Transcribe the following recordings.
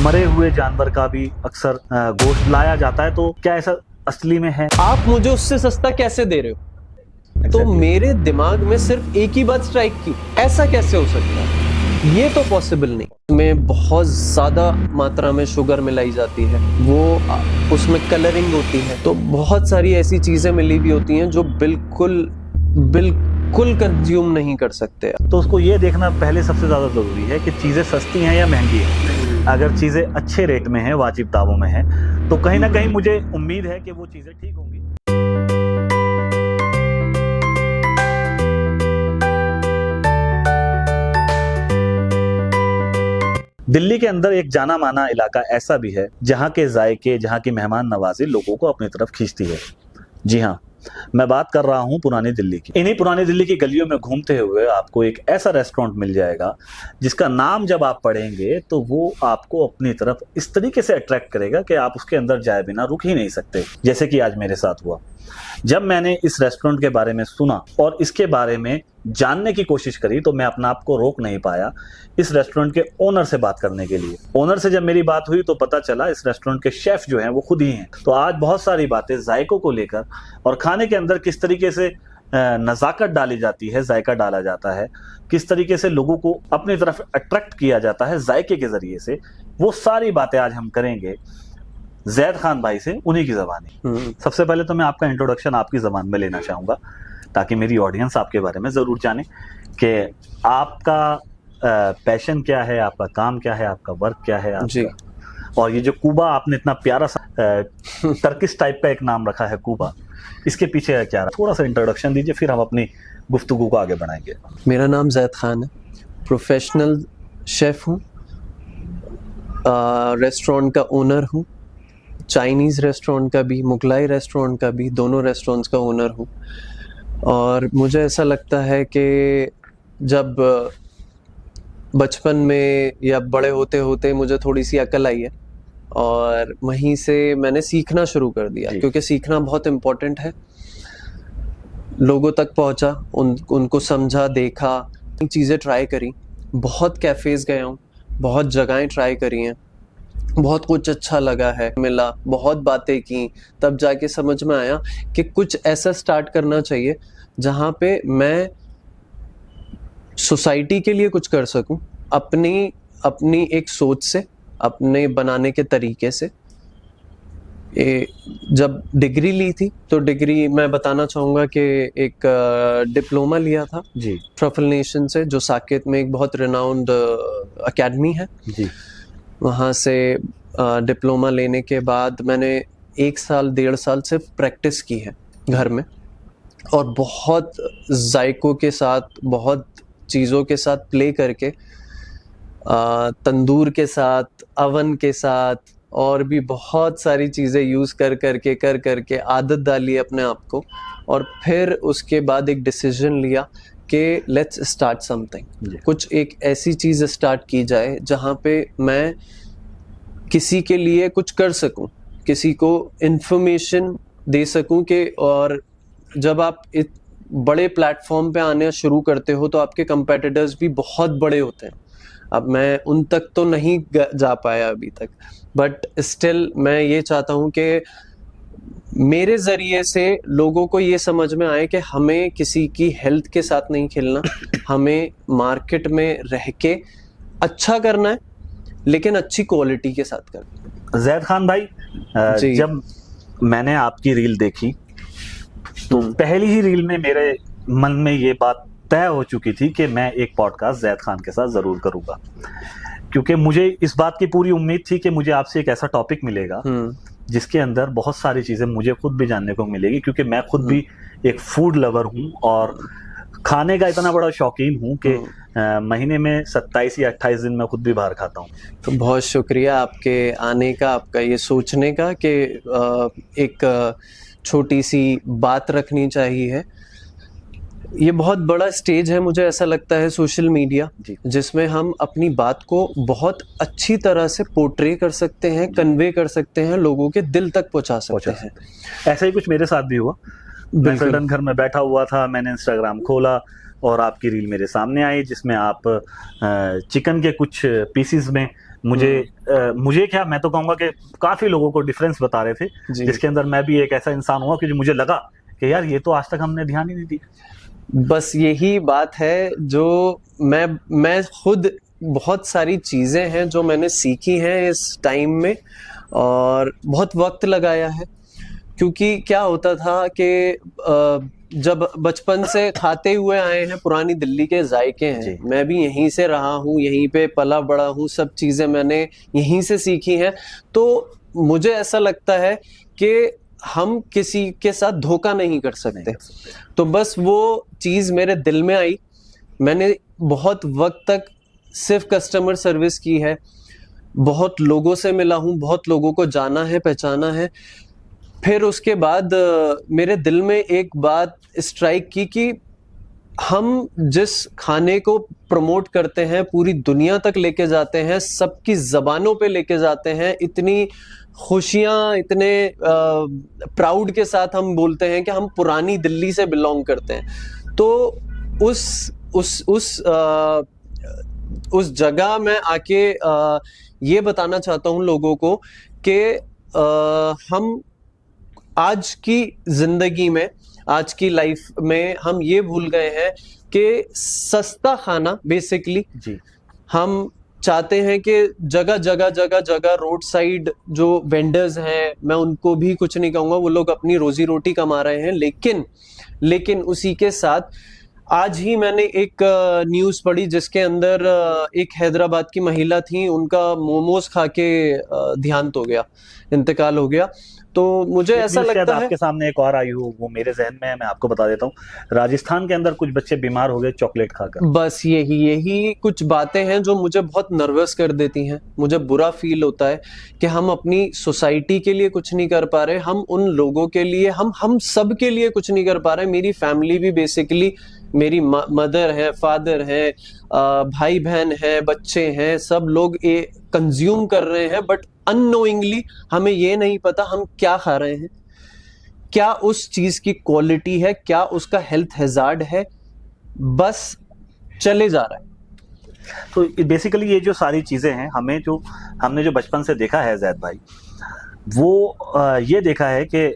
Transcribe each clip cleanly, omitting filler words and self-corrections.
मरे हुए जानवर का भी अक्सर गोश्त लाया जाता है, तो क्या ऐसा असली में है? आप मुझे उससे सस्ता कैसे दे रहे हो? तो मेरे दिमाग में सिर्फ एक ही बात स्ट्राइक की, ऐसा कैसे हो सकता है? ये तो पॉसिबल नहीं। में बहुत ज्यादा मात्रा में शुगर मिलाई जाती है, वो उसमें कलरिंग होती है, तो बहुत सारी ऐसी चीजें मिली भी होती हैं जो बिल्कुल बिल्कुल कंज्यूम नहीं कर सकते। तो उसको ये देखना पहले सबसे ज्यादा जरूरी है कि चीजें सस्ती हैं या महंगी हैं। अगर चीजें अच्छे रेट में हैं, वाजिब दामों में हैं, तो कहीं ना कहीं मुझे उम्मीद है कि वो चीजें ठीक होंगी। दिल्ली के अंदर एक जाना माना इलाका ऐसा भी है जहाँ के जायके, जहाँ की मेहमान नवाजी लोगों को अपनी तरफ खींचती है। जी हाँ, मैं बात कर रहा हूँ पुरानी दिल्ली की। इन्हीं पुरानी दिल्ली की गलियों में घूमते हुए आपको एक ऐसा रेस्टोरेंट मिल जाएगा जिसका नाम जब आप पढ़ेंगे तो वो आपको अपनी तरफ इस तरीके से अट्रैक्ट करेगा कि आप उसके अंदर जाए बिना रुक ही नहीं सकते, जैसे कि आज मेरे साथ हुआ। जब मैंने इस रेस्टोरेंट के बारे में सुना और इसके बारे में जानने की कोशिश करी तो मैं अपना आप को रोक नहीं पाया इस रेस्टोरेंट के ओनर से बात करने के लिए। ओनर से जब मेरी बात हुई तो पता चला इस रेस्टोरेंट के शेफ जो हैं वो खुद ही हैं। तो आज बहुत सारी बातें जायकों को लेकर और खाने के अंदर किस तरीके से नजाकत डाली जाती है, जायका डाला जाता है, किस तरीके से लोगों को अपनी तरफ अट्रैक्ट किया जाता है जायके के जरिए से, वो सारी बातें आज हम करेंगे जैद खान भाई से, उन्हीं की ज़बानी। सबसे पहले तो मैं आपका इंट्रोडक्शन आपकी ज़बान में लेना चाहूँगा ताकि मेरी ऑडियंस आपके बारे में ज़रूर जाने कि आपका पैशन क्या है, आपका काम क्या है, आपका वर्क क्या है जी। और ये जो कूबा आपने इतना प्यारा सा टर्किश टाइप का एक नाम रखा है कूबा, इसके पीछे क्या रहा? थोड़ा सा इंट्रोडक्शन दीजिए, फिर हम अपनी गुफ्तगू को आगे बढ़ाएंगे। मेरा नाम जैद खान है, प्रोफेशनल शेफ़ हूँ, रेस्टोरेंट का ओनर हूँ, चाइनीज़ रेस्टोरेंट का भी, मुगलाई रेस्टोरेंट का भी, दोनों रेस्टोरेंट्स का ओनर हूँ। और मुझे ऐसा लगता है कि जब बचपन में या बड़े होते होते मुझे थोड़ी सी अकल आई है और वहीं से मैंने सीखना शुरू कर दिया, क्योंकि सीखना बहुत इम्पोर्टेंट है। लोगों तक पहुँचा, उनको समझा, देखा, चीज़ें ट्राई करी, बहुत कैफ़ेज़ गया हूँ, बहुत जगहें ट्राई करी हैं, बहुत कुछ अच्छा लगा है, मिला, बहुत बातें की, तब जाके समझ में आया कि कुछ ऐसा स्टार्ट करना चाहिए जहाँ पे मैं सोसाइटी के लिए कुछ कर सकूं, अपनी एक सोच से, अपने बनाने के तरीके से। जब डिग्री ली थी तो डिग्री मैं बताना चाहूँगा कि एक डिप्लोमा लिया था जी, ट्रफल नेशन से, जो साकेत में एक बहुत रिनाउंड अकेडमी है जी। वहाँ से डिप्लोमा लेने के बाद मैंने 1 साल 1.5 साल से प्रैक्टिस की है घर में, और बहुत जायकों के साथ, बहुत चीज़ों के साथ प्ले करके, तंदूर के साथ, अवन के साथ, और भी बहुत सारी चीज़ें यूज़ कर करके आदत डाली अपने आप को। और फिर उसके बाद एक डिसीजन लिया कि लेट्स स्टार्ट समथिंग, कुछ एक ऐसी चीज़ स्टार्ट की जाए जहाँ पे मैं किसी के लिए कुछ कर सकूं, किसी को इन्फॉर्मेशन दे सकूं कि, और जब आप बड़े प्लेटफॉर्म पे आने शुरू करते हो तो आपके कंपेटिटर्स भी बहुत बड़े होते हैं। अब मैं उन तक तो नहीं जा पाया अभी तक, बट स्टिल मैं ये चाहता हूँ कि मेरे ज़रिए से लोगों को ये समझ में आए कि हमें किसी की हेल्थ के साथ नहीं खेलना, हमें मार्केट में रह के अच्छा करना है, लेकिन अच्छी क्वालिटी के साथ करना। जैद खान भाई, जब मैंने आपकी रील देखी तो पहली ही रील में मेरे मन में ये बात तय हो चुकी थी कि मैं एक पॉडकास्ट जैद खान के साथ ज़रूर करूँगा, क्योंकि मुझे इस बात की पूरी उम्मीद थी कि मुझे आपसे एक ऐसा टॉपिक मिलेगा जिसके अंदर बहुत सारी चीज़ें मुझे खुद भी जानने को मिलेगी, क्योंकि मैं खुद भी एक फूड लवर हूँ और खाने का इतना बड़ा शौकीन हूँ कि महीने में 27 या 28 दिन मैं खुद भी बाहर खाता हूँ। तो बहुत शुक्रिया आपके आने का, आपका ये सोचने का कि एक छोटी सी बात रखनी चाहिए। ये बहुत बड़ा स्टेज है, मुझे ऐसा लगता है, सोशल मीडिया, जिसमें हम अपनी बात को बहुत अच्छी तरह से पोर्ट्रे कर सकते हैं, कन्वे कर सकते हैं, लोगों के दिल तक पहुंचा सकते हैं। ऐसा ही कुछ मेरे साथ भी हुआ। मैं सडन घर में बैठा हुआ था, मैंने इंस्टाग्राम खोला और आपकी रील मेरे सामने आई जिसमें आप चिकन के कुछ पीसीज में मुझे क्या, मैं तो कहूंगा कि काफी लोगों को डिफरेंस बता रहे थे, जी। जिसके अंदर मैं भी एक ऐसा इंसान हुआ कि मुझे लगा कि यार ये तो आज तक हमने ध्यान ही नहीं दिया। बस यही बात है जो मैं खुद, बहुत सारी चीजें हैं जो मैंने सीखी हैं इस टाइम में और बहुत वक्त लगाया है। क्योंकि क्या होता था कि जब बचपन से खाते हुए आए हैं, पुरानी दिल्ली के जायके हैं, जी। मैं भी यहीं से रहा हूँ, यहीं पे पला बड़ा हूँ, सब चीजें मैंने यहीं से सीखी हैं। तो मुझे ऐसा लगता है कि हम किसी के साथ धोखा नहीं कर नहीं सकते। कर सकते। तो बस वो चीज मेरे दिल में आई। मैंने बहुत वक्त तक सिर्फ कस्टमर सर्विस की है, बहुत लोगों से मिला हूँ, बहुत लोगों को जाना है, पहचाना है। फिर उसके बाद मेरे दिल में एक बात स्ट्राइक की कि हम जिस खाने को प्रमोट करते हैं, पूरी दुनिया तक लेके जाते हैं, सबकी जबानों पे लेके जाते हैं, इतनी खुशियां, इतने प्राउड के साथ हम बोलते हैं कि हम पुरानी दिल्ली से बिलोंग करते हैं। तो उस जगह में आके ये बताना चाहता हूँ लोगों को कि हम आज की जिंदगी में, आज की लाइफ में हम ये भूल गए हैं कि सस्ता खाना, बेसिकली जी। हम चाहते हैं कि जगह जगह रोड साइड जो वेंडर्स हैं, मैं उनको भी कुछ नहीं कहूंगा, वो लोग अपनी रोजी रोटी कमा रहे हैं, लेकिन उसी के साथ आज ही मैंने एक न्यूज़ पढ़ी जिसके अंदर एक हैदराबाद की महिला थी, उनका मोमोज खा के देहांत हो गया, इंतकाल हो गया। तो मुझे एक ऐसा न्यूज़ शायद लगता है, आपके सामने एक और आई हो, वो मेरे जहन में है, मैं आपको बता देता हूँ। राजस्थान के अंदर कुछ बच्चे बीमार हो गए चॉकलेट खाकर। बस यही कुछ बातें हैं जो मुझे बहुत नर्वस कर देती हैं। मुझे बुरा फील होता है कि हम अपनी सोसाइटी के लिए कुछ नहीं कर पा रहे, हम उन लोगों के लिए, हम सब के लिए कुछ नहीं कर पा रहे। मेरी फैमिली भी बेसिकली, मेरी मदर है, फादर है, भाई बहन है, बच्चे हैं, सब लोग ये कंज्यूम कर रहे हैं, बट अननोइंगली हमें ये नहीं पता हम क्या खा रहे हैं, क्या उस चीज की क्वालिटी है, क्या उसका हेल्थ हैजार्ड है, बस चले जा रहा है। तो बेसिकली ये जो सारी चीजें हैं, हमने जो बचपन से देखा है जैद भाई, वो ये देखा है कि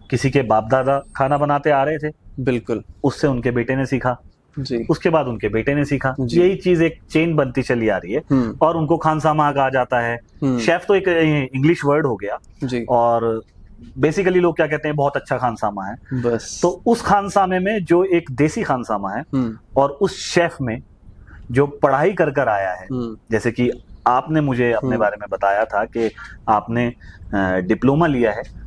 किसी के बाप दादा खाना बनाते आ रहे थे, बिल्कुल उससे उनके बेटे ने सीखा, जी। उसके बाद उनके बेटे ने सीखा, जी। यही चीज एक चेन बनती चली आ रही है। और उनको खानसामा कहा जाता है। शेफ तो एक इंग्लिश वर्ड हो गया जी। और बेसिकली लोग क्या कहते हैं, बहुत अच्छा खानसामा है। बस तो उस खानसामे में जो एक देसी खानसामा है और उस शेफ में जो पढ़ाई कर कर आया है, जैसे कि आपने मुझे अपने बारे में बताया था कि आपने डिप्लोमा लिया है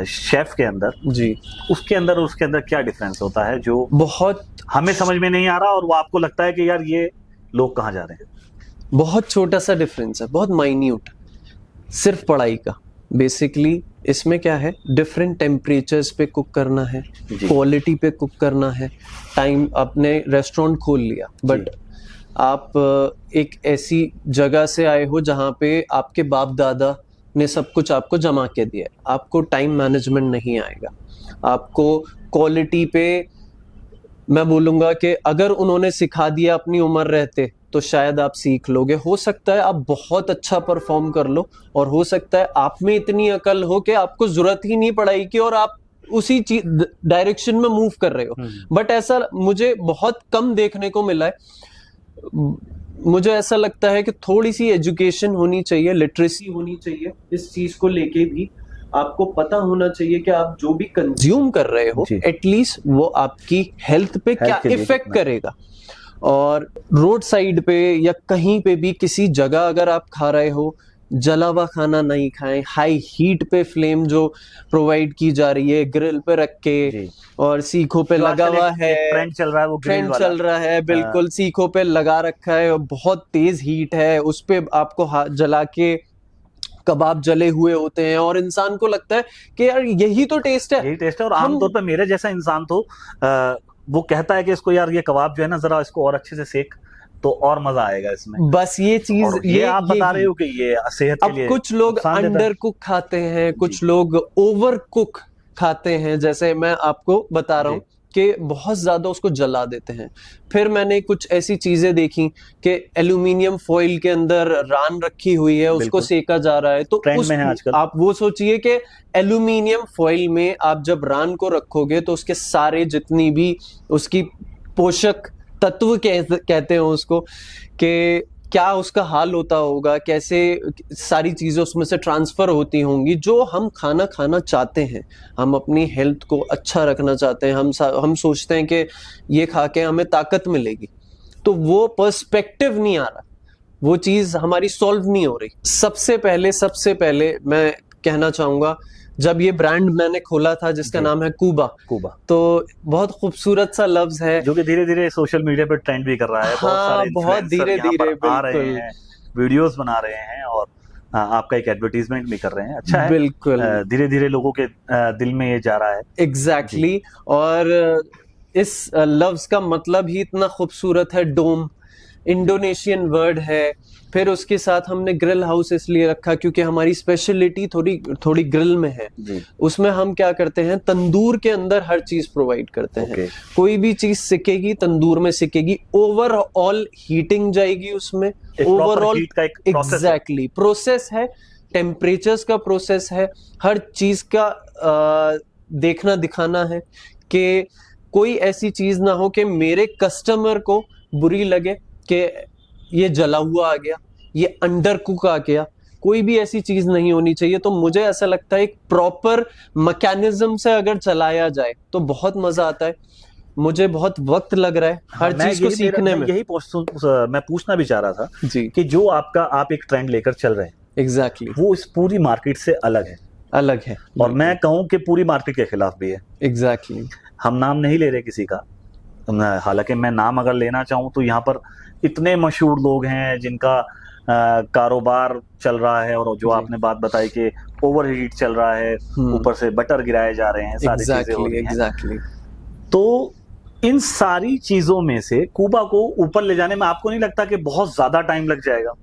शेफ के अंदर जी। उसके अंदर क्या डिफरेंस होता है जो बहुत हमें समझ में नहीं आ रहा और वो आपको लगता है कि यार ये लोग कहाँ जा रहे हैं? बहुत छोटा सा डिफरेंस है, बहुत माइन्यूट, सिर्फ पढ़ाई का। बेसिकली इसमें क्या है, डिफरेंट टेम्परेचर्स पे कुक करना है, क्वालिटी पे कुक करना है। टाइम, आपने रेस्टोरेंट खोल लिया, बट आप एक ऐसी जगह से आए हो जहाँ पे आपके बाप दादा ने सब कुछ आपको जमा के दिया है, आपको टाइम मैनेजमेंट नहीं आएगा, आपको क्वालिटी पे, मैं बोलूँगा कि अगर उन्होंने सिखा दिया अपनी उम्र रहते तो शायद आप सीख लोगे। हो सकता है आप बहुत अच्छा परफॉर्म कर लो और हो सकता है आप में इतनी अकल हो कि आपको जरूरत ही नहीं पढ़ाई की और आप उसी चीज डायरेक्शन में मूव कर रहे हो। बट ऐसा मुझे बहुत कम देखने को मिला है। मुझे ऐसा लगता है कि थोड़ी सी एजुकेशन होनी चाहिए, लिटरेसी होनी चाहिए इस चीज को लेके भी। आपको पता होना चाहिए कि आप जो भी कंज्यूम कर रहे हो एटलीस्ट वो आपकी हेल्थ पे क्या इफेक्ट करेगा। और रोड साइड पे या कहीं पे भी किसी जगह अगर आप खा रहे हो, जला हुआ खाना नहीं खाएं। हाई हीट पे फ्लेम जो प्रोवाइड की जा रही है ग्रिल पे रख के, और सीखों पे लगा हुआ है, ट्रेंड चल रहा है, वो ट्रेंड चल रहा है, बिल्कुल सीखों पे लगा रखा है और बहुत तेज हीट है, उस पे आपको जला के कबाब जले हुए होते हैं और इंसान को लगता है कि यार यही तो टेस्ट है, यही टेस्ट है। और आमतौर पर मेरे जैसा इंसान तो वो कहता है कि इसको यार ये कबाब जो है ना, जरा इसको और अच्छे से सेक तो और मजा आएगा इसमें। बस ये चीज, ये आप बता रहे हो कि ये सेहत के लिए। अब कुछ लोग अंडर कुक खाते हैं, कुछ लोग ओवर कुक खाते हैं, जैसे मैं आपको बता रहा हूँ कि बहुत ज्यादा उसको जला देते हैं। फिर मैंने कुछ ऐसी चीजें देखी कि एल्यूमिनियम फॉइल के अंदर रान रखी हुई है, उसको बिल्कुल। सेका जा रहा है। तो ट्रेंड में है आजकल। आप वो सोचिए कि एल्यूमिनियम फॉइल में आप जब रान को रखोगे तो उसके सारे जितनी भी उसकी पोषक तत्व कहते हैं उसको, कि क्या उसका हाल होता होगा, कैसे सारी चीजें उसमें से ट्रांसफर होती होंगी। जो हम खाना खाना चाहते हैं, हम अपनी हेल्थ को अच्छा रखना चाहते हैं, हम सोचते हैं कि ये खा के हमें ताकत मिलेगी, तो वो पर्सपेक्टिव नहीं आ रहा, वो चीज हमारी सॉल्व नहीं हो रही। सबसे पहले मैं कहना चाहूंगा, जब ये ब्रांड मैंने खोला था जिसका नाम है कूबा, तो बहुत खूबसूरत सा लफ्ज है जो कि धीरे धीरे सोशल मीडिया पे ट्रेंड भी कर रहा है। बहुत सारे बहुत धीरे धीरे आ रहे बिल्कुल हैं, वीडियोस बना रहे हैं और आपका एक एडवर्टीजमेंट भी कर रहे हैं। अच्छा है, बिल्कुल धीरे धीरे लोगों के दिल में ये जा रहा है। एग्जैक्टली और इस लफ्ज का मतलब ही इतना खूबसूरत है, डोम, इंडोनेशियन वर्ड है। फिर उसके साथ हमने ग्रिल हाउस इसलिए रखा क्योंकि हमारी स्पेशलिटी थोड़ी ग्रिल में है। उसमें हम क्या करते हैं, तंदूर के अंदर हर चीज प्रोवाइड करते हैं। कोई भी चीज सिकेगी तंदूर में सिकेगी, ओवरऑल हीटिंग जाएगी उसमें, ओवरऑल एग्जैक्टली प्रोसेस है, टेम्परेचर्स का प्रोसेस है, हर चीज का देखना दिखाना है कि कोई ऐसी चीज ना हो कि मेरे कस्टमर को बुरी लगे कि ये जला हुआ आ गया, ये अंडर कुक आ गया, कोई भी ऐसी चीज नहीं होनी चाहिए। तो मुझे ऐसा लगता है एक प्रॉपर मैकेनिज्म से अगर चलाया जाए तो बहुत मजा आता है। मुझे बहुत वक्त लग रहा है हर चीज को सीखने में। यही मैं पूछना भी चाह रहा था जी कि जो आप एक ट्रेंड लेकर चल रहे हैं, एग्जैक्टली वो इस पूरी मार्केट से अलग है और मैं कहूं कि पूरी मार्केट के खिलाफ भी है। एग्जैक्टली हम नाम नहीं ले रहे किसी का, हालांकि मैं नाम अगर लेना चाहूं तो यहाँ पर इतने मशहूर लोग हैं जिनका कारोबार चल रहा है, और जो आपने बात बताई कि ओवरहीट चल रहा है, ऊपर से बटर गिराए जा रहे हैं, सारी चीजें हो रही हैं। तो इन सारी चीजों में से कूबा को ऊपर ले जाने में आपको नहीं लगता कि बहुत ज्यादा टाइम लग जाएगा?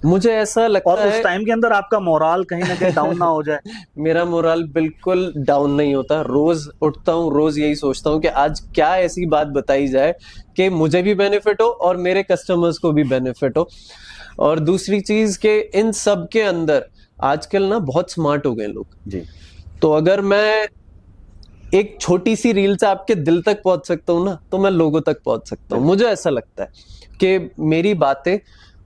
मुझे ऐसा लगता है, और उस टाइम के अंदर आपका मोराल कहीं ना कहीं डाउन ना हो जाए? मेरा मोराल बिल्कुल डाउन नहीं होता। रोज उठता हूँ, रोज यही सोचता हूँ कि आज क्या ऐसी बात बताई जाए कि मुझे भी बेनिफिट हो और मेरे कस्टमर्स को भी बेनिफिट हो। और दूसरी चीज के इन सब के अंदर आजकल ना बहुत स्मार्ट हो गए लोग जी। तो अगर मैं एक छोटी सी रील से आपके दिल तक पहुंच सकता हूँ ना, तो मैं लोगों तक पहुंच सकता हूँ। मुझे ऐसा लगता है कि मेरी बातें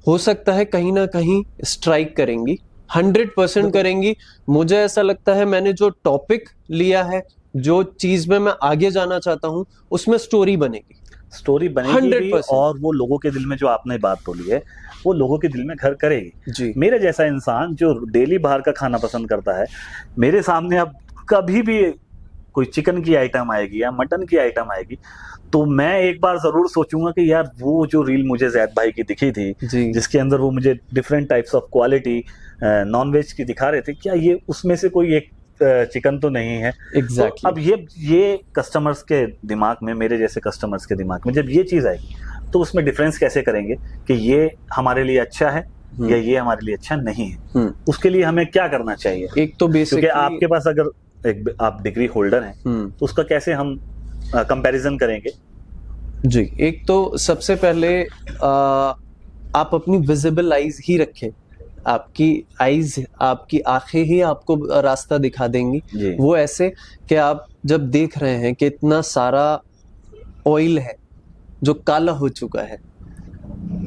हो सकता है कहीं ना कहीं स्ट्राइक करेंगी, 100% करेंगी। मुझे ऐसा लगता है मैंने जो टॉपिक लिया है, जो चीज में मैं आगे जाना चाहता हूँ, उसमें स्टोरी बनेगी भी, और वो लोगों के दिल में जो आपने बात बोली है वो लोगों के दिल में घर करेगी जी। मेरे जैसा इंसान जो डेली बाहर का खाना पसंद करता है, मेरे सामने अब कभी भी कोई चिकन की आइटम आएगी या मटन की आइटम आएगी तो मैं एक बार जरूर सोचूंगा कि यार वो जो रील मुझे जैद भाई की दिखी थी जिसके अंदर वो मुझे different types of quality non veg की दिखा रहे थे, क्या ये उसमें से कोई एक चिकन तो नहीं है? Exactly. तो अब ये कस्टमर्स के दिमाग में, मेरे जैसे कस्टमर्स के दिमाग में जब ये चीज आएगी तो उसमें डिफरेंस कैसे करेंगे कि ये हमारे लिए अच्छा है या ये हमारे लिए अच्छा नहीं है? उसके लिए हमें क्या करना चाहिए? एक तो बेसिकली क्योंकि आपके पास अगर आप डिग्री होल्डर हैं तो उसका कैसे हम कंपैरिजन करेंगे? जी, एक तो सबसे पहले आप अपनी विजिबल आईज ही रखें। आपकी आईज, आपकी आंखें ही आपको रास्ता दिखा देंगी। वो ऐसे कि आप जब देख रहे हैं कि इतना सारा ऑयल है जो काला हो चुका है,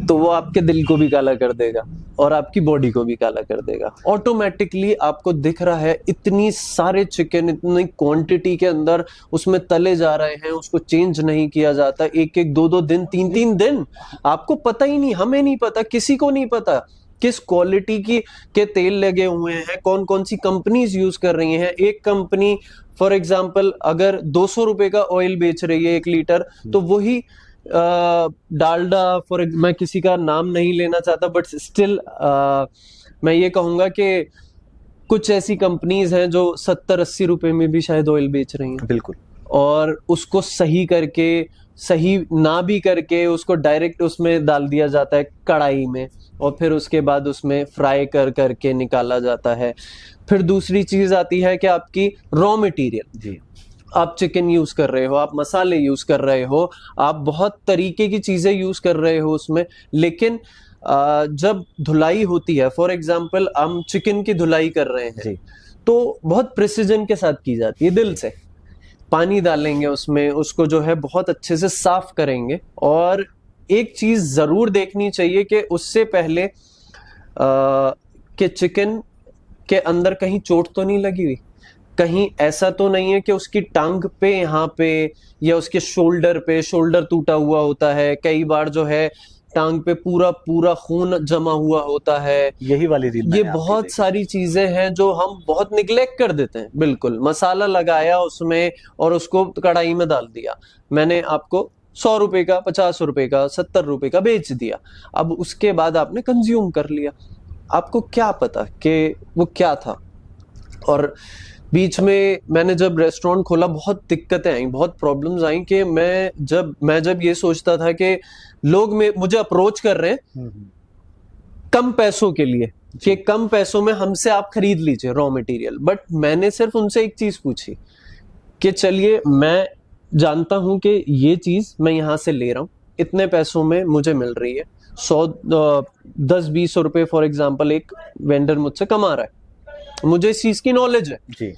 तो वो आपके दिल को भी काला कर देगा और आपकी बॉडी को भी काला कर देगा। ऑटोमेटिकली आपको दिख रहा है इतनी सारे चिकन इतनी क्वांटिटी के अंदर उसमें तले जा रहे हैं, उसको चेंज नहीं किया जाता, एक एक दो दो दिन, तीन तीन दिन, आपको पता ही नहीं, हमें नहीं पता, किसी को नहीं पता किस क्वालिटी के तेल लगे हुए हैं, कौन कौन सी कंपनीज यूज कर रही हैं। एक कंपनी फॉर एग्जांपल अगर 200 रुपए का ऑयल बेच रही है 1 लीटर, तो वही डालडा, मैं किसी का नाम नहीं लेना चाहता, बट स्टिल मैं ये कहूंगा कि कुछ ऐसी कंपनीज हैं जो 70-80 रुपए में भी शायद ऑयल बेच रही हैं। बिल्कुल। और उसको सही करके, सही ना भी करके, उसको डायरेक्ट उसमें डाल दिया जाता है कढ़ाई में और फिर उसके बाद उसमें फ्राई करके निकाला जाता है। फिर दूसरी चीज आती है कि आपकी रॉ मटेरियल। जी। आप चिकन यूज कर रहे हो, आप मसाले यूज कर रहे हो, आप बहुत तरीके की चीजें यूज कर रहे हो उसमें, लेकिन जब धुलाई होती है, फॉर एग्जाम्पल हम चिकन की धुलाई कर रहे हैं, जी तो बहुत प्रिसीजन के साथ की जाती है, दिल से पानी डालेंगे उसमें, उसको जो है बहुत अच्छे से साफ करेंगे। और एक चीज जरूर देखनी चाहिए कि उससे पहले कि चिकन के अंदर कहीं चोट तो नहीं लगी हुई, कहीं ऐसा तो नहीं है कि उसकी टांग पे, यहाँ पे, या उसके शोल्डर पे, शोल्डर टूटा हुआ होता है, कई बार जो है टांग पे पूरा पूरा खून जमा हुआ होता है। यही वाली रील ये मैंने आपकी बहुत देखी। सारी चीजें हैं जो हम बहुत निग्लेक्ट कर देते हैं। बिल्कुल, मसाला लगाया उसमें और उसको कढ़ाई में डाल दिया, मैंने आपको 100 रुपए का, 50 रुपए का, 70 रुपए का बेच दिया, अब उसके बाद आपने कंज्यूम कर लिया, आपको क्या पता कि वो क्या था। और बीच में मैंने जब रेस्टोरेंट खोला बहुत दिक्कतें आई, बहुत प्रॉब्लम्स आई कि मैं जब ये सोचता था कि लोग मुझे अप्रोच कर रहे हैं कम पैसों के लिए, कि कम पैसों में हमसे आप खरीद लीजिए रॉ मटेरियल, बट मैंने सिर्फ उनसे एक चीज पूछी कि चलिए मैं जानता हूं कि ये चीज मैं यहां से ले रहा हूं, इतने पैसों में मुझे मिल रही है, 10-20 रुपए फॉर एग्जाम्पल एक वेंडर मुझसे कमा रहा है, मुझे इस चीज की नॉलेज है, जी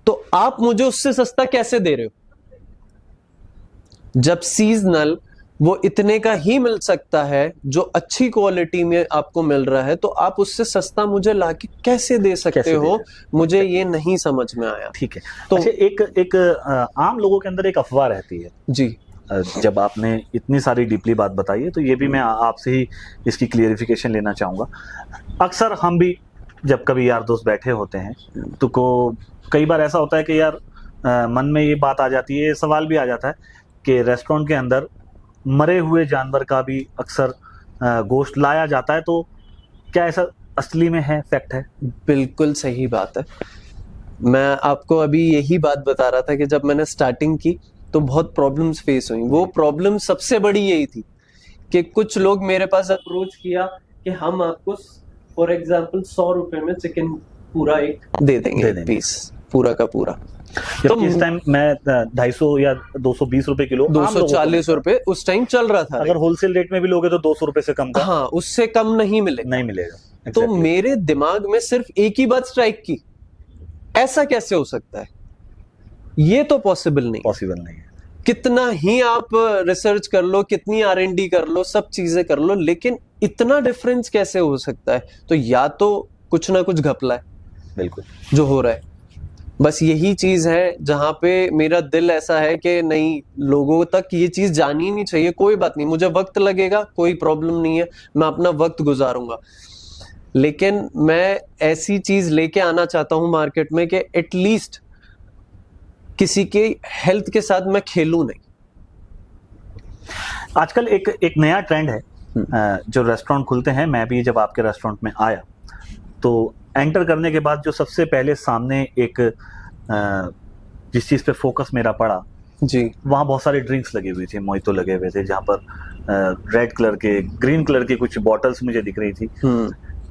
तो आप मुझे उससे सस्ता कैसे दे रहे हो? जब सीजनल वो इतने का ही मिल सकता है जो अच्छी क्वालिटी में आपको मिल रहा है, तो आप उससे सस्ता मुझे लाके कैसे दे सकते कैसे दे हो? रहे मुझे ये नहीं समझ में आया। ठीक है। तो अच्छा, एक आम लोगों के अंदर एक अफवाह रहती है, जी जब आपने इतनी सारी डीपली बात बताई है तो ये भी मैं आपसे ही इसकी क्लियरिफिकेशन लेना चाहूँगा। अक्सर हम भी जब कभी यार दोस्त बैठे होते हैं तो कई बार ऐसा होता है कि यार मन में ये बात आ जाती है, सवाल भी आ जाता है कि रेस्टोरेंट के अंदर मरे हुए जानवर का भी अक्सर गोश्त लाया जाता है, तो क्या ऐसा असली में है, फैक्ट है? बिल्कुल सही बात है। मैं आपको अभी यही बात बता रहा था कि जब मैंने स्टार्टिंग की तो बहुत प्रॉब्लम्स फेस हुई। वो प्रॉब्लम सबसे बड़ी यही थी कि कुछ लोग मेरे पास अप्रोच किया कि हम आपको फॉर एग्जांपल 100 रुपए में चिकन पूरा एक दे देंगे, पीस पूरा का पूरा। तो इस टाइम मैं 250 या 220 रुपए किलो, 240 रुपए उस टाइम चल रहा था। अगर होलसेल रेट में भी लोगे तो 200 रुपए से कम का हाँ, उससे कम नहीं मिलेगा, नहीं मिलेगा। तो मेरे दिमाग में सिर्फ एक ही बात स्ट्राइक की, ऐसा कैसे हो सकता है? ये तो पॉसिबल नहीं है। कितना ही आप रिसर्च कर लो, कितनी R&D कर लो, सब चीजें कर लो, लेकिन इतना डिफरेंस कैसे हो सकता है? तो या तो कुछ ना कुछ घपला है बिल्कुल जो हो रहा है। बस यही चीज है जहां पे मेरा दिल ऐसा है कि नहीं, लोगों तक ये चीज जानी नहीं चाहिए। कोई बात नहीं, मुझे वक्त लगेगा, कोई प्रॉब्लम नहीं है, मैं अपना वक्त गुजारूंगा, लेकिन मैं ऐसी चीज लेके आना चाहता हूं मार्केट में कि एटलीस्ट किसी के हेल्थ के साथ मैं खेलूं नहीं। आजकल एक नया ट्रेंड है, जो रेस्टोरेंट खुलते हैं, मैं भी जब आपके रेस्टोरेंट में आया तो एंटर करने के बाद जो सबसे पहले सामने एक जिस चीज पे फोकस मेरा पड़ा जी, वहाँ बहुत सारे ड्रिंक्स लगे हुए थे, मोहितो लगे हुए थे, जहाँ पर रेड कलर के, ग्रीन कलर की कुछ बॉटल्स मुझे दिख रही थी।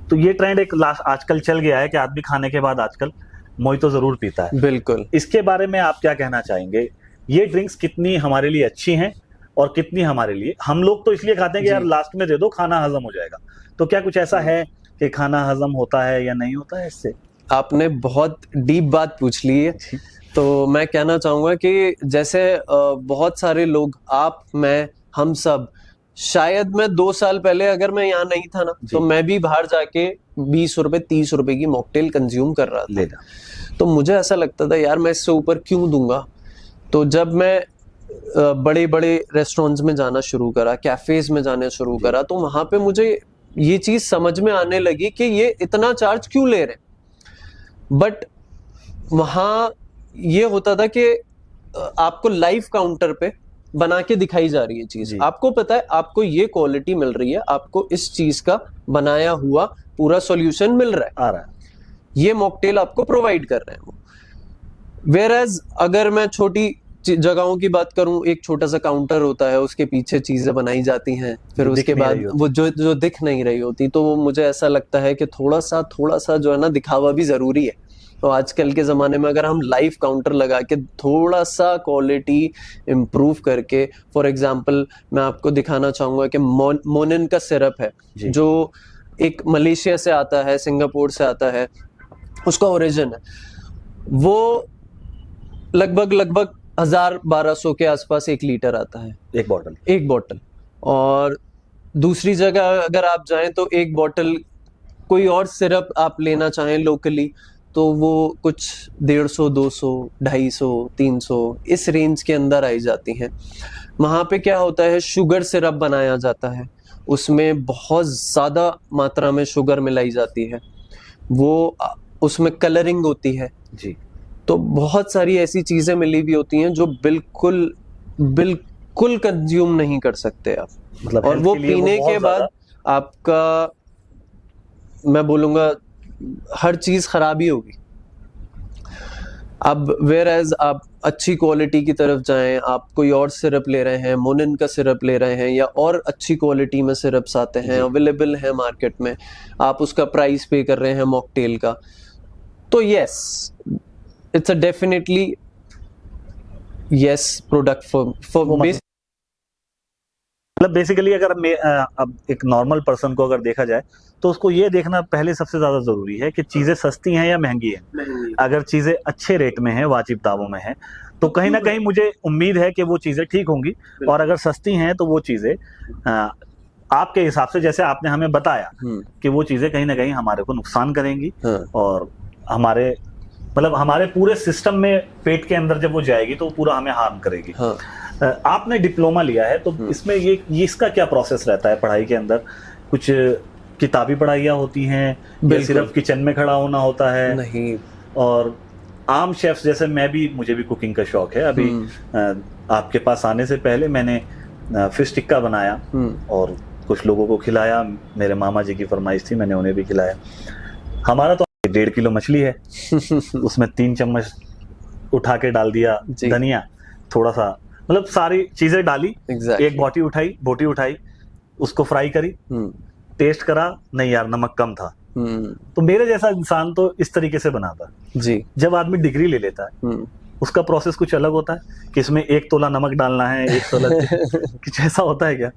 तो ये ट्रेंड एक आजकल चल गया है कि आदमी खाने के बाद आजकल मोहितो जरूर पीता है। बिल्कुल। इसके बारे में आप क्या कहना चाहेंगे? ये ड्रिंक्स कितनी हमारे लिए अच्छी हैं और कितनी हमारे लिए, हम लोग तो इसलिए खाते हैं कि यार लास्ट में दे दो, खाना हजम हो जाएगा, तो क्या कुछ ऐसा है कि खाना हजम होता है या नहीं होता है इससे? आपने बहुत डीप बात पूछ ली है। तो मैं कहना चाहूंगा कि जैसे बहुत सारे लोग, आप, मैं, हम सब, शायद मैं 2 साल पहले अगर मैं यहाँ नहीं था ना, तो मैं भी बाहर जाके 20 रुपए 30 रुपए की मॉकटेल कंज्यूम कर रहा था। तो मुझे ऐसा लगता था यार मैं इससे ऊपर क्यों दूंगा। तो जब मैं बड़े बड़े रेस्टोरेंट्स में जाना शुरू करा, कैफेज में जाना शुरू करा, तो वहां पे मुझे ये चीज समझ में आने लगी कि ये इतना चार्ज क्यों ले रहे। बट वहां ये होता था कि आपको लाइव काउंटर पे बना के दिखाई जा रही है चीज, आपको पता है आपको ये क्वालिटी मिल रही है, आपको इस चीज का बनाया हुआ पूरा सॉल्यूशन मिल रहा है, आ रहा है, ये मॉकटेल आपको प्रोवाइड कर रहे हैं वो। वेयरएज अगर मैं छोटी जगहों की बात करूं, एक छोटा सा काउंटर होता है, उसके पीछे चीजें बनाई जाती हैं, फिर उसके बाद वो जो दिख नहीं रही होती, तो मुझे ऐसा लगता है कि थोड़ा सा जो है ना, दिखावा भी जरूरी है। तो आजकल के ज़माने में अगर हम लाइव काउंटर लगा के थोड़ा सा क्वालिटी इम्प्रूव करके, फॉर एग्जांपल मैं आपको दिखाना चाहूँगा कि मोनिन का सिरप है जी। जो एक मलेशिया से आता है, सिंगापुर से आता है, उसका ओरिजिन है, वो लगभग 1000-1200 के आसपास 1 लीटर आता है, एक बॉटल। और दूसरी जगह अगर आप जाएं तो एक बॉटल कोई और सिरप आप लेना चाहें लोकली तो वो कुछ 150, 200, 250, 300 इस रेंज के अंदर आई जाती हैं। वहाँ पे क्या होता है, शुगर सिरप बनाया जाता है, उसमें बहुत ज़्यादा मात्रा में शुगर मिलाई जाती है, वो उसमें कलरिंग होती है, जी। तो बहुत सारी ऐसी चीज़ें मिली हुई होती हैं जो बिल्कुल बिल्कुल कंज्यूम नहीं कर सकते आप, मतलब और health वो के लिए पीने बहुत के बाद आपका, मैं बोलूँगा, हर चीज़ खराब ही होगी। अब वेयर एज आप अच्छी क्वालिटी की तरफ जाएं, आप कोई और सिरप ले रहे हैं, मोनिन का सिरप ले रहे हैं, या और अच्छी क्वालिटी में सिरप्स आते हैं, अवेलेबल है मार्केट में, आप उसका प्राइस पे कर रहे हैं मॉकटेल का, तो yes, it's a definitely yes product for मतलब बेसिकली अगर अब एक नॉर्मल पर्सन को अगर देखा जाए तो उसको ये देखना पहले सबसे ज्यादा जरूरी है कि चीजें सस्ती हैं या महंगी हैं। अगर चीजें अच्छे रेट में हैं, वाजिब दामों में हैं, तो कहीं ना कहीं मुझे उम्मीद है कि वो चीजें ठीक होंगी, और अगर सस्ती हैं तो वो चीजें आपके हिसाब से, जैसे आपने हमें बताया कि वो चीजें कहीं ना कहीं हमारे को नुकसान करेंगी, और हमारे मतलब हमारे पूरे सिस्टम में पेट के अंदर जब वो जाएगी तो वो पूरा हमें हार्म करेगी। आपने डिप्लोमा लिया है तो इसमें ये इसका क्या प्रोसेस रहता है पढ़ाई के अंदर? कुछ किताबी पढ़ाइयाँ होती हैं या सिर्फ किचन में खड़ा होना होता है? नहीं, और आम शेफ्स जैसे मुझे भी कुकिंग का शौक है। अभी आपके पास आने से पहले मैंने फिश टिक्का बनाया और कुछ लोगों को खिलाया। मेरे मामा जी की फरमाइश थी, मैंने उन्हें भी खिलाया। हमारा तो 1.5 किलो मछली है, उसमें 3 चम्मच उठा के डाल दिया धनिया, थोड़ा सा, मतलब सारी चीजें डाली, एक बोटी उठाई, उसको फ्राई करी, टेस्ट करा, नहीं यार नमक कम था। तो मेरे जैसा इंसान तो इस तरीके से बनाता जी। जब आदमी डिग्री ले लेता है उसका प्रोसेस कुछ अलग होता है कि इसमें 1 तोला नमक डालना है, 1 तोला कुछ ऐसा होता है क्या?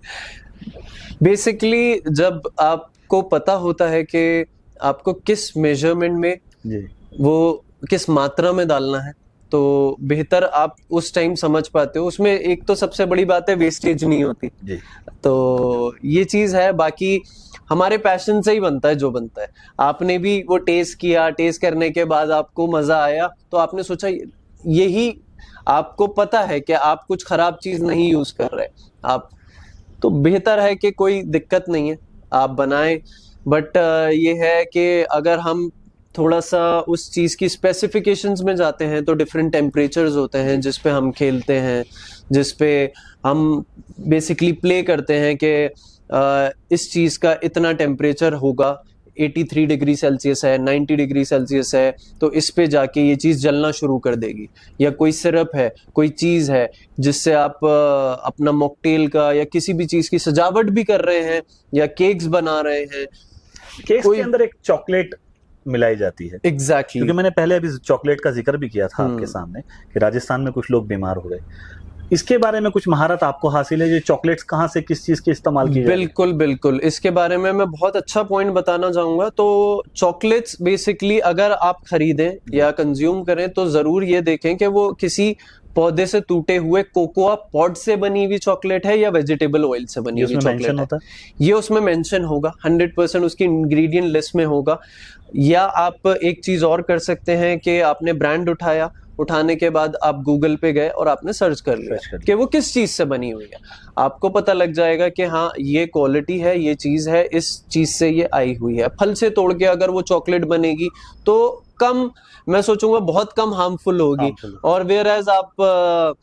बेसिकली जब आपको पता होता है कि आपको किस मेजरमेंट में जी। वो किस मात्रा में डालना है, तो बेहतर आप उस टाइम समझ पाते हो। उसमें एक तो सबसे बड़ी बात है वेस्टेज नहीं होती जी। तो ये चीज है। बाकी हमारे पैशन से ही बनता है जो बनता है। आपने भी वो टेस्ट किया, टेस्ट करने के बाद आपको मजा आया तो आपने सोचा यही, आपको पता है कि आप कुछ खराब चीज नहीं यूज कर रहे आप, तो बेहतर है कि कोई दिक्कत नहीं है, आप बनाएं। बट ये है कि अगर हम थोड़ा सा उस चीज़ की स्पेसिफिकेशंस में जाते हैं तो डिफरेंट टेम्परेचर्स होते हैं जिस पे हम खेलते हैं, जिस पे हम बेसिकली प्ले करते हैं कि इस चीज़ का इतना टेम्परेचर होगा, 83 डिग्री सेल्सियस है, 90 डिग्री सेल्सियस है, तो इस पे जाके ये चीज़ जलना शुरू कर देगी। या कोई सिरप है, कोई चीज़ है जिससे आप अपना मॉकटेल का या किसी भी चीज़ की सजावट भी कर रहे हैं या केक्स बना रहे हैं, केक्स के अंदर एक चॉकलेट मिलाई जाती है। एग्जैक्टली। क्योंकि मैंने पहले अभी चॉकलेट का जिक्र भी किया था आपके सामने कि राजस्थान में कुछ लोग बीमार हो गए। इसके बारे में कुछ महारत आपको हासिल है? ये चॉकलेट्स कहाँ से किस चीज के इस्तेमाल की? बिल्कुल बिल्कुल, इसके बारे में मैं बहुत अच्छा पॉइंट बताना चाहूंगा। तो चॉकलेट्स बेसिकली अगर आप खरीदें या कंज्यूम करें तो जरूर ये देखें कि वो किसी पौधे से टूटे हुए कोकोआ पॉड से बनी हुई चॉकलेट है या वेजिटेबल ऑयल से बनी हुई चॉकलेट है। ये उसमें मेंशन होगा, 100% उसकी इंग्रेडिएंट लिस्ट में होगा। या आप एक चीज और कर सकते हैं कि आपने ब्रांड उठाने के बाद आप गूगल पे गए और आपने सर्च कर लिया कि वो किस चीज से बनी हुई है, आपको पता लग जाएगा कि हाँ ये क्वालिटी है, ये चीज है, इस चीज से ये आई हुई है। फल से तोड़ के अगर वो चॉकलेट बनेगी तो कम, मैं सोचूंगा बहुत कम हार्मफुल होगी। और वेयर एज आप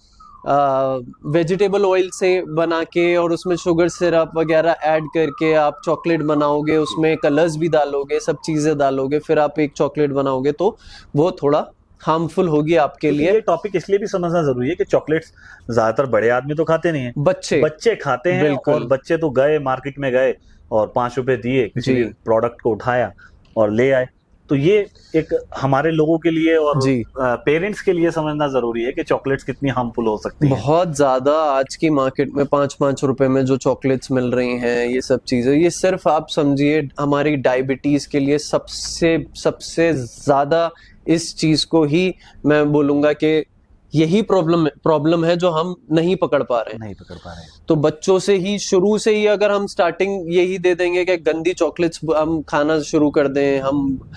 वेजिटेबल ऑयल से बना के और उसमें शुगर सिरप वगैरह ऐड करके आप चॉकलेट बनाओगे, उसमें कलर्स भी डालोगे, सब चीजें डालोगे, फिर आप एक चॉकलेट बनाओगे तो वो थोड़ा हार्मफुल होगी आपके लिए। ये टॉपिक इसलिए भी समझना जरूरी है कि चॉकलेट्स ज्यादातर बड़े आदमी तो खाते नहीं है, बच्चे खाते हैं। और बच्चे तो गए मार्केट में गए और 5 रुपए दिए, किसी प्रोडक्ट को उठाया और ले आए, तो ये एक हमारे लोगों के लिए और जी। पेरेंट्स के लिए समझना जरूरी है कि चॉकलेट्स कितनी हार्मफुल हो सकती हैं। बहुत ज्यादा आज की मार्केट में 5-5 रुपए में जो चॉकलेट्स मिल रही हैं, ये सब चीजें, ये सिर्फ आप समझिए हमारी डायबिटीज के लिए सबसे सबसे ज्यादा इस चीज को ही मैं बोलूंगा कि यही प्रॉब्लम है जो हम नहीं पकड़ पा रहे हैं। नहीं पकड़ पा रहे हैं। तो बच्चों से ही शुरू से ही अगर हम स्टार्टिंग यही दे देंगे कि गंदी चॉकलेट्स हम खाना शुरू कर दें, हम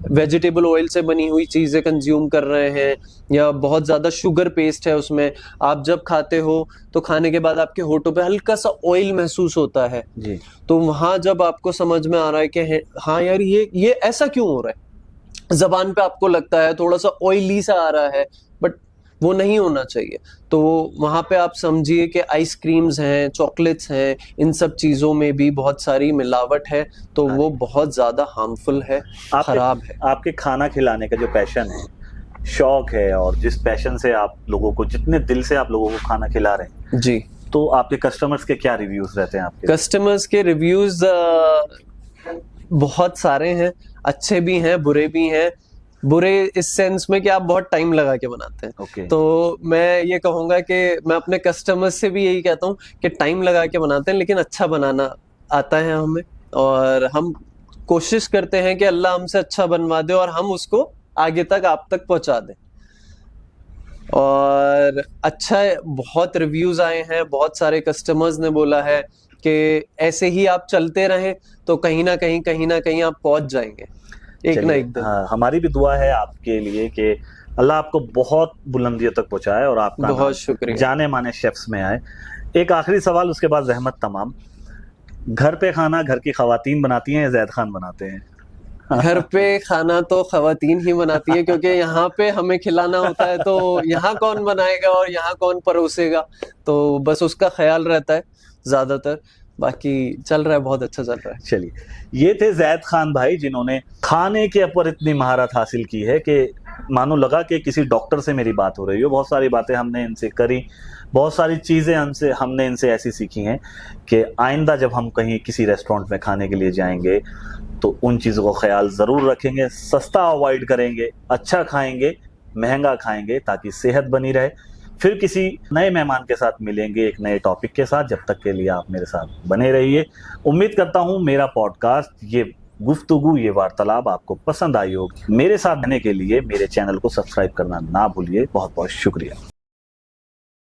वेजिटेबल ऑयल से बनी हुई चीजें कंज्यूम कर रहे हैं या बहुत ज्यादा शुगर पेस्ट है उसमें, आप जब खाते हो तो खाने के बाद आपके होठों पे हल्का सा ऑयल महसूस होता है। जी। तो वहां जब आपको समझ में आ रहा है कि हाँ यार ये ऐसा क्यों हो रहा है, जबान पे आपको लगता है थोड़ा सा ऑयली सा आ रहा है, बट वो नहीं होना चाहिए। तो वहां पे आप समझिए कि आइसक्रीम्स हैं, चॉकलेट्स हैं, इन सब चीजों में भी बहुत सारी मिलावट है, तो वो बहुत ज्यादा हार्मफुल है, खराब है। आपके खाना खिलाने का जो पैशन है, शौक है, और जिस पैशन से आप लोगों को, जितने दिल से आप लोगों को खाना खिला रहे हैं, जी। तो आपके कस्टमर्स के क्या रिव्यूज रहते हैं आपके? कस्टमर्स के रिव्यूज बहुत सारे हैं, अच्छे भी हैं, बुरे भी हैं। बुरे इस सेंस में कि आप बहुत टाइम लगा के बनाते हैं। Okay. तो मैं ये कहूंगा कि मैं अपने कस्टमर्स से भी यही कहता हूँ कि टाइम लगा के बनाते हैं, लेकिन अच्छा बनाना आता है हमें, और हम कोशिश करते हैं कि अल्लाह हमसे अच्छा बनवा दे और हम उसको आगे तक आप तक पहुंचा दें। और अच्छा, बहुत रिव्यूज आए हैं, बहुत सारे कस्टमर्स ने बोला है कि ऐसे ही आप चलते रहें तो कहीं ना कहीं आप पहुंच जाएंगे एक ना एक दिन। हाँ, हमारी भी दुआ है आपके लिए कि अल्लाह आपको बहुत बुलंदियों तक पहुंचाए और आपका बहुत शुक्रिया। जाने माने शेफ्स में आए। एक आखिरी सवाल, उसके बाद जहमत तमाम। घर पे खाना घर की खवातीन बनाती हैं या जैद खान बनाते हैं? घर पे खाना तो खवातीन ही बनाती है, क्योंकि यहाँ पे हमें खिलाना होता है, तो यहाँ कौन बनाएगा और यहाँ कौन परोसेगा, तो बस उसका ख्याल रहता है ज्यादातर। बाकी चल रहा है, बहुत अच्छा चल रहा है। चलिए, ये थे जैद खान भाई, जिन्होंने खाने के ऊपर इतनी महारत हासिल की है कि मानो लगा कि किसी डॉक्टर से मेरी बात हो रही हो। बहुत सारी बातें हमने इनसे करी, बहुत सारी चीज़ें हमने इनसे ऐसी सीखी हैं कि आइंदा जब हम कहीं किसी रेस्टोरेंट में खाने के लिए जाएंगे तो उन चीज़ों का ख्याल ज़रूर रखेंगे, सस्ता अवॉइड करेंगे, अच्छा खाएंगे, महंगा खाएंगे, ताकि सेहत बनी रहे। फिर किसी नए मेहमान के साथ मिलेंगे एक नए टॉपिक के साथ। जब तक के लिए आप मेरे साथ बने रहिए। उम्मीद करता हूँ मेरा पॉडकास्ट, ये गुफ्तगू, ये वार्तालाप आपको पसंद आई होगी। मेरे साथ रहने के लिए मेरे चैनल को सब्सक्राइब करना ना भूलिए। बहुत बहुत शुक्रिया।